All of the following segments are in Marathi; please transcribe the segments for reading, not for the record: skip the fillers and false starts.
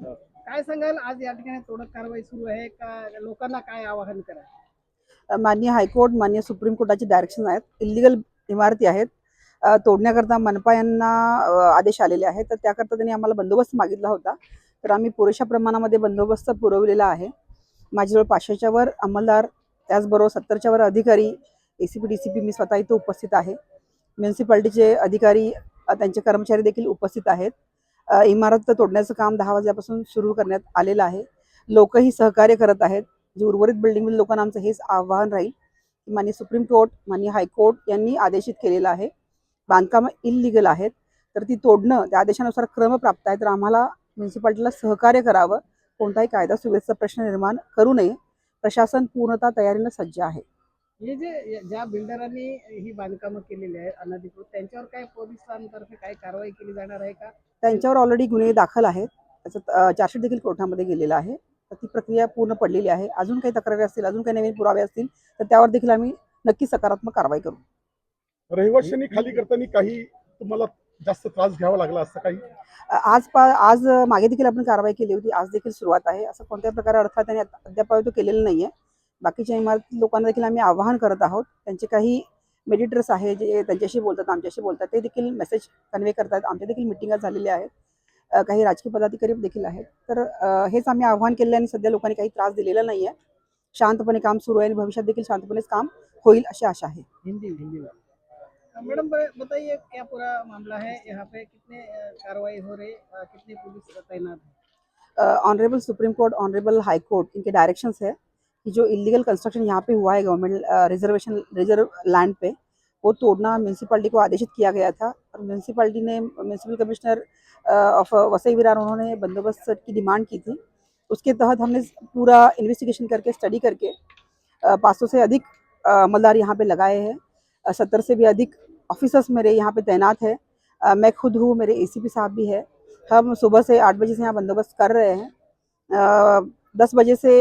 काय सांगाल, आज या ठिकाणी तोडक कारवाई सुरू आहे का? लोकांना काय आवाहन करा? माननीय हायकोर्ट, माननीय सुप्रीम कोर्टाचे डायरेक्शन आहेत. इल्लीगल इमारती आहेत तोडण्याकरता मनपा यांना आदेश आलेले आहेत. तर त्याकरता त्यांनी आम्हाला बंदोबस्त मागितला होता. तर आम्ही पुरेशा प्रमाणामध्ये बंदोबस्त पुरवलेला आहे. माझ्याजवळ 500च्या वर अंमलदार, त्याचबरोबर 70च्या वर अधिकारी, एसीपी डीसीपी मी स्वतः इथे उपस्थित आहे. म्युन्सिपाल्टीचे अधिकारी, त्यांचे कर्मचारी देखील उपस्थित आहेत. इमारत तोडण्याचं काम 10 वाजल्यापासून सुरू करण्यात आलेलं आहे. लोकही सहकार्य करत आहेत. जे उर्वरित बिल्डिंगमधील लोकांना आमचं हेच आव्हान राहील की माननीय सुप्रीम कोर्ट, माननीय हायकोर्ट यांनी आदेशित केलेलं आहे, बांधकामं इल्लीगल आहेत, तर ती तोडणं त्या आदेशानुसार क्रमप्राप्त आहे. तर आम्हाला म्युन्सिपाल्टीला सहकार्य करावं, कोणताही कायदा सुव्यवस्थेचा प्रश्न निर्माण करू नये. प्रशासन पूर्णतः तयारीनं सज्ज आहे. हे जे ज्या बिल्डरांनी ही बांधकामं केलेली आहेत अनधिकृत, त्यांच्यावर काय पोलिसांतर्फे काय कारवाई केली जाणार आहे का? त्यांच्यावर ऑलरेडी गुन्हे दाखल आहेत. त्याचं चार्जशीट देखील कोर्टामध्ये गेलेला आहे. तर ती प्रक्रिया पूर्ण पडलेली आहे. अजून काही तक्रारी असतील, अजून काही नवीन पुरावे असतील तर त्यावर देखील आम्ही नक्की सकारात्मक कारवाई करू. रहिवाशांनी खाली करताना काही तुम्हाला जास्त त्रास घ्यावा लागला असं काही? आज मागे देखील आपण कारवाई केली होती. आज देखील सुरुवात आहे. असं कोणत्याही प्रकारे अडथळा त्यांनी अद्याप तो केलेला नाही आहे. बाकीच्या इमारती लोकांना देखील आम्ही आवाहन करत आहोत. त्यांचे काही मेडिएटर्स आहे जे त्यांच्याशी बोलतात, आमच्याशी बोलतात, ते देखील मेसेज कन्वे करतात. आमच्या देखील मिटिंगा झालेल्या आहेत. काही राजकीय पदाधिकारी देखील आहेत. तर हेच आम्ही आव्हान केलेलं आहे आणि सध्या लोकांनी काही त्रास दिलेला नाही आहे. शांतपणे काम सुरू आहे आणि भविष्यात देखील शांतपणेच काम होईल अशी आशा आहे. हिंदी हिंदी में। मैडम बताइए, क्या पूरा मामला है यहाँ पे? कितने कार्रवाई हो रही, कितने पुलिस तैनात है? ऑनरेबल सुप्रीम कोर्ट, ऑनरेबल हाई कोर्ट, इनके डायरेक्शंस है कि जो इलीगल कंस्ट्रक्शन यहाँ पे हुआ है गवर्नमेंट रिजर्व लैंड पे, वो तोड़ना म्यूनसिपैलिटी को आदेशित किया गया था। और म्यूनसिपैलिटी ने municipal commissioner of Vasai Virar, उन्होंने बंदोबस्त की डिमांड की थी। उसके तहत हमने पूरा इन्वेस्टिगेशन करके, स्टडी करके 500 से अधिक अमलदार यहाँ पे लगाए हैं। 70 से भी अधिक ऑफिसर्स मेरे यहाँ पे तैनात है। मैं खुद हूँ, मेरे एसीपी साहब भी है। हम सुबह से 8 बजे से यहाँ बंदोबस्त कर रहे हैं। 10 बजे से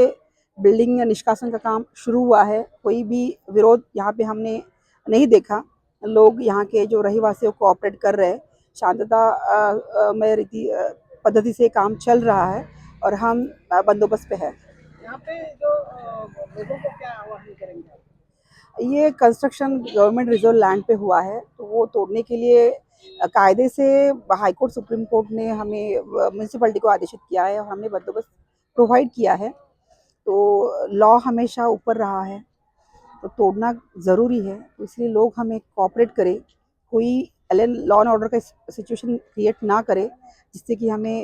बिल्डिंग निष्कासन का काम शुरू हुआ है। कोई भी विरोध यहाँ पे हमने नहीं देखा। लोग यहाँ के जो रहीवासी कोऑपरेट कर रहे हैं। शांतता में रीति पद्धति से काम चल रहा है और हम बंदोबस्त पे है। यहाँ पे जो लोगों को क्या आवाहन करेंगे आप? ये कंस्ट्रक्शन गवर्नमेंट रिजर्व लैंड पे हुआ है, तो वो तोड़ने के लिए कायदे से हाईकोर्ट, सुप्रीम कोर्ट ने हमें म्यूनसिपैलिटी को आदेशित किया है और हमने बंदोबस्त प्रोवाइड किया है। तो लॉ हमेशा ऊपर रहा है, तो तोड़ना ज़रूरी है। तो इसलिए लोग हमें कोऑपरेट करें, कोई लॉ एंड ऑर्डर का सिचुएशन क्रिएट ना करे जिससे कि हमें